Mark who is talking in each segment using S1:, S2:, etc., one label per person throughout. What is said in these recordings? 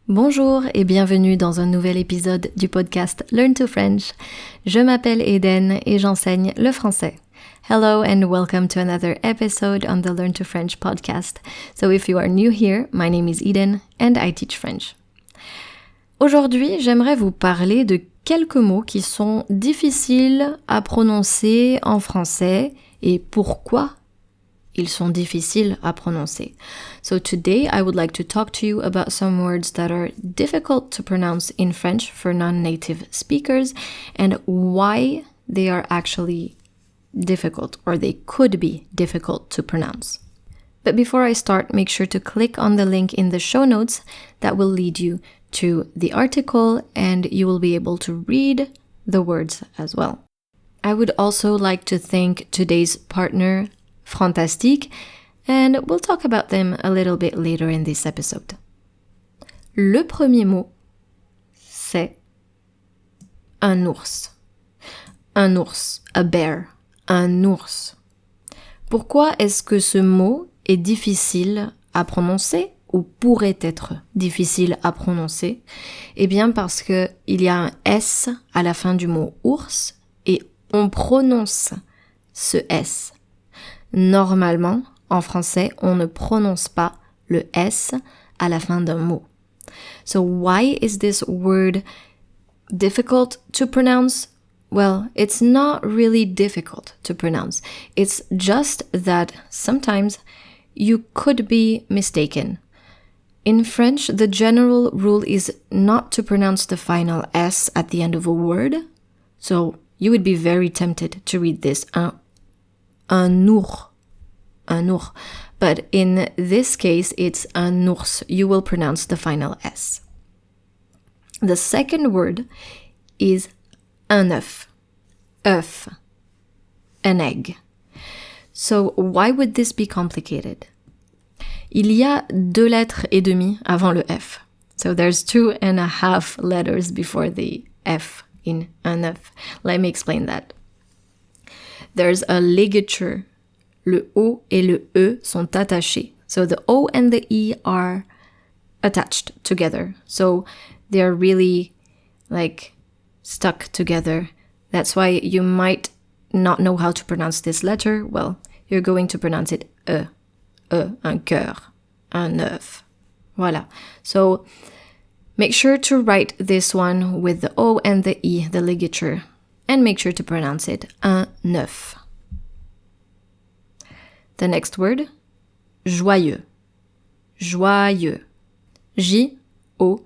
S1: Bonjour et bienvenue dans un nouvel épisode du podcast Learn to French. Je m'appelle Eden et j'enseigne le français. Hello and welcome to another episode on the Learn to French podcast. So if you are new here, my name is Eden and I teach French. Aujourd'hui, j'aimerais vous parler de quelques mots qui sont difficiles à prononcer en français et pourquoi ils sont difficiles à prononcer. So today I would like to talk to you about some words that are difficult to pronounce in French for non-native speakers and why they are actually difficult or they could be difficult to pronounce. But before I start, make sure to click on the link in the show notes that will lead you to the article and you will be able to read the words as well. I would also like to thank today's partner, Fantastique, and we'll talk about them a little bit later in this episode. Le premier mot, c'est un ours. Un ours, a bear, un ours. Pourquoi est-ce que ce mot est difficile à prononcer ou pourrait être difficile à prononcer? Eh bien parce que il y a un S à la fin du mot ours et on prononce ce S. Normalement, en français, on ne prononce pas le S à la fin d'un mot. So why is this word difficult to pronounce? Well, it's not really difficult to pronounce. It's just that sometimes you could be mistaken. In French, the general rule is not to pronounce the final S at the end of a word. So you would be very tempted to read this un ours. But in this case, it's un ours. You will pronounce the final S. The second word is un œuf. Œuf. An egg. So why would this be complicated? Il y a 2 lettres et demie avant le F. So there's 2.5 letters before the F in un œuf. Let me explain that. There's a ligature. Le O et le E sont attachés. So the O and the E are attached together. So they're really stuck together. That's why you might not know how to pronounce this letter. Well, you're going to pronounce it E. E, un cœur, un œuf. Voilà. So make sure to write this one with the O and the E, the ligature. And make sure to pronounce it un œuf. The next word, joyeux. Joyeux. J-O-Y-E-U-X.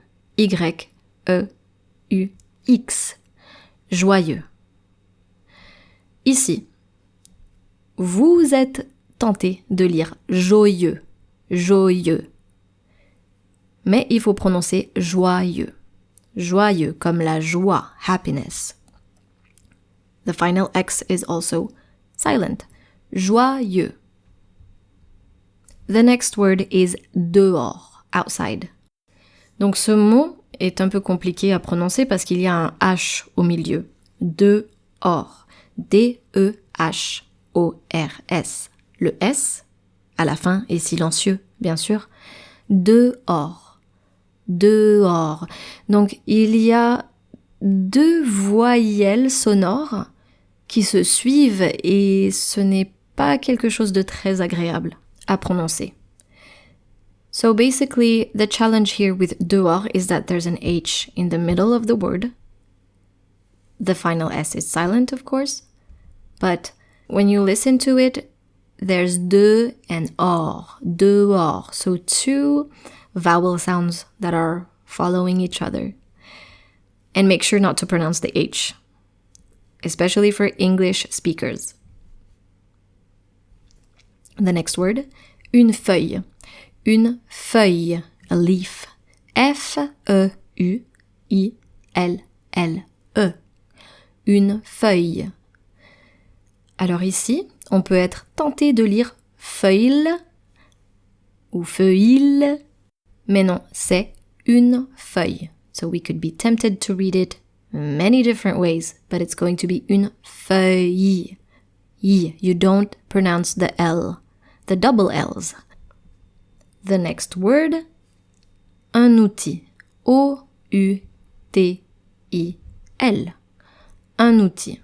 S1: Joyeux. Ici, vous êtes tenté de lire joyeux. Joyeux. Mais il faut prononcer joyeux. Joyeux comme la joie, happiness. The final X is also silent. Joyeux. The next word is dehors, outside. Donc ce mot est un peu compliqué à prononcer parce qu'il y a un H au milieu. Dehors. D-E-H-O-R-S. Le S, à la fin, est silencieux, bien sûr. Dehors. Dehors. Donc il y a 2 voyelles sonores qui se suivent et ce n'est pas quelque chose de très agréable à prononcer. So basically, the challenge here with dehors is that there's an H in the middle of the word. The final S is silent, of course, but when you listen to it, there's de and or, dehors. So 2 vowel sounds that are following each other. And make sure not to pronounce the H, especially for English speakers. The next word, une feuille. Une feuille, a leaf. F-E-U-I-L-L-E. Une feuille. Alors ici, on peut être tenté de lire feuille ou feuille, mais non, c'est une feuille. So we could be tempted to read it many different ways, but it's going to be une feuille. You don't pronounce the L, the double L's. The next word, un outil O-U-T-I-L. Un outil.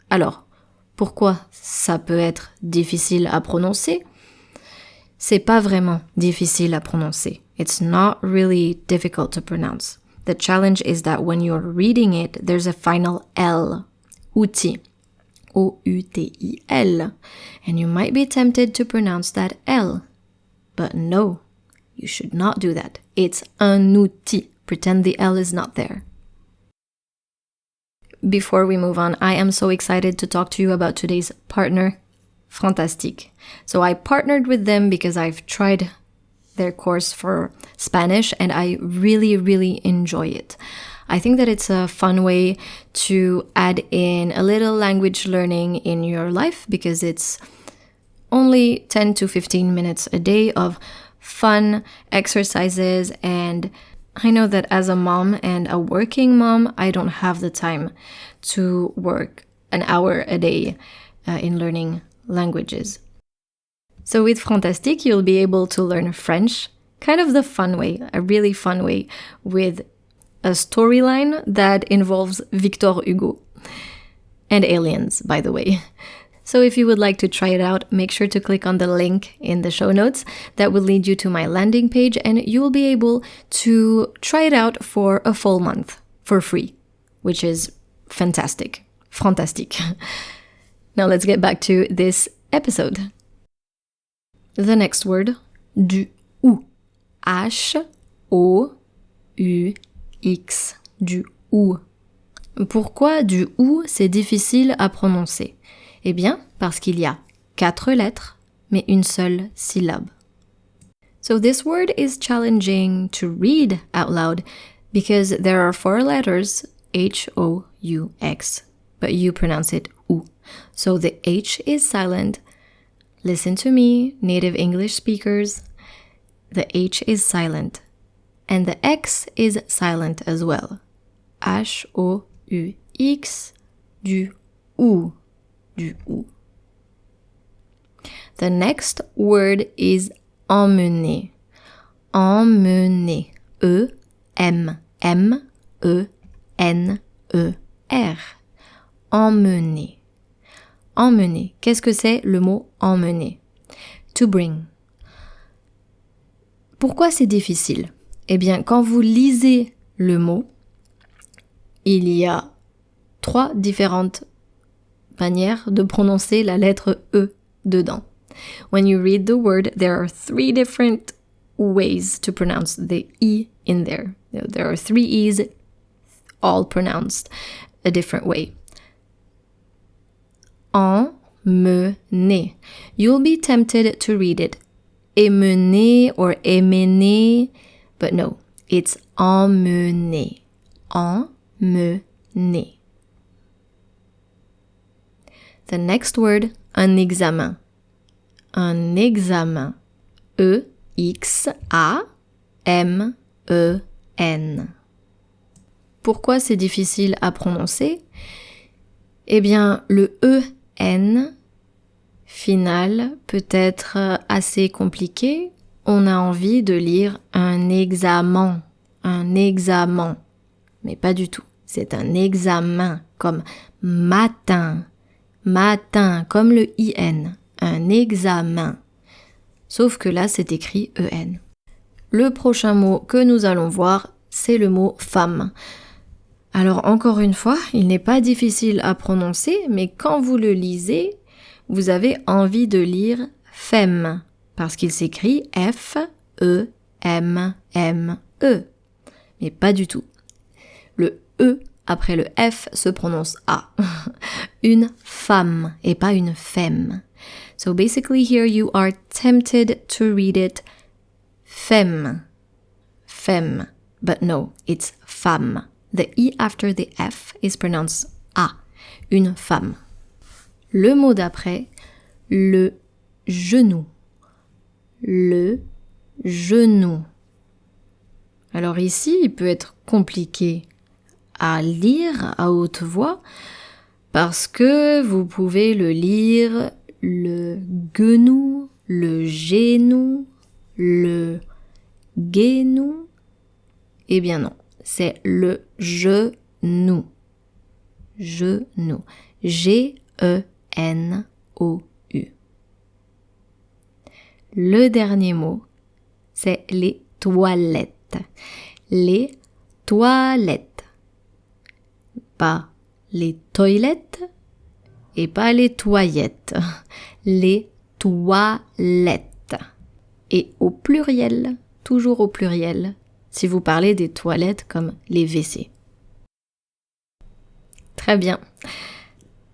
S1: Alors, pourquoi ça peut être difficile à prononcer? C'est pas vraiment difficile à prononcer. It's not really difficult to pronounce. The challenge is that when you're reading it, there's a final L. Outil. O-U-T-I-L. And you might be tempted to pronounce that L. But no, you should not do that. It's un outil. Pretend the L is not there. Before we move on, I am so excited to talk to you about today's partner, Fantastique. So I partnered with them because I've tried their course for Spanish and I really, really enjoy it. I think that it's a fun way to add in a little language learning in your life because it's only 10 to 15 minutes a day of fun exercises, and I know that as a mom and a working mom, I don't have the time to work an hour a day in learning languages. So with Fantastique, you'll be able to learn French, kind of the fun way, a really fun way, with a storyline that involves Victor Hugo and aliens, by the way. So if you would like to try it out, make sure to click on the link in the show notes. That will lead you to my landing page and you will be able to try it out for a full month for free, which is fantastic. Fantastique. Now let's get back to this episode. The next word, du houx. H-O-U-X. Du houx. Pourquoi du houx c'est difficile à prononcer? Eh bien, parce qu'il y a 4 lettres, mais une seule syllabe. So this word is challenging to read out loud because there are 4 letters, H-O-U-X, but you pronounce it OU. So the H is silent. Listen to me, native English speakers. The H is silent. And the X is silent as well. H-O-U-X, du OU. Du OU. The next word is emmener. Emmener. E-M-M-E-N-E-R. Emmener. Emmener. Qu'est-ce que c'est le mot emmener? To bring. Pourquoi c'est difficile? Eh bien, quand vous lisez le mot, il y a 3 différentes manières de prononcer la lettre E dedans. When you read the word, there are 3 different ways to pronounce the E in there. There are 3 E's, all pronounced a different way. Emmener. You'll be tempted to read it emmener or emmener, but no, it's emmener. Emmener. The next word, un examen. Un examen. E-X-A-M-E-N. Pourquoi c'est difficile à prononcer? Eh bien, le E-N final peut être assez compliqué. On a envie de lire un examen. Un examen. Mais pas du tout. C'est un examen, comme matin. Matin, comme le IN. Un examen. Sauf que là, c'est écrit EN. Le prochain mot que nous allons voir, c'est le mot femme. Alors encore une fois, il n'est pas difficile à prononcer, mais quand vous le lisez, vous avez envie de lire femme, parce qu'il s'écrit F-E-M-M-E. Mais pas du tout. Le E après le F se prononce A. Une femme et pas une femme. So basically here you are tempted to read it femme. Femme. But no, it's femme. The E after the F is pronounced A. Une femme. Le mot d'après, le genou. Le genou. Alors ici, il peut être compliqué à lire à haute voix parce que vous pouvez le lire le genou, le genou, le genou Eh bien non, c'est le genou. Genou. G-E-N-O-U. Le dernier mot, c'est les toilettes. Les toilettes. Pas les toilettes et pas les toillettes. Les toilettes. Et au pluriel, toujours au pluriel, si vous parlez des toilettes comme les WC. Très bien.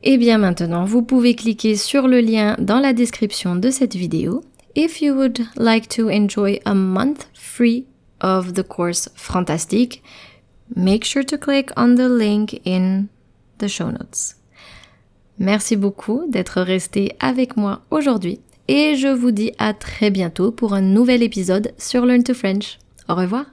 S1: Et bien maintenant, vous pouvez cliquer sur le lien dans la description de cette vidéo. If you would like to enjoy a month free of the course Fantastique, make sure to click on the link in the show notes. Merci beaucoup d'être resté avec moi aujourd'hui et je vous dis à très bientôt pour un nouvel épisode sur Learn to French. Au revoir!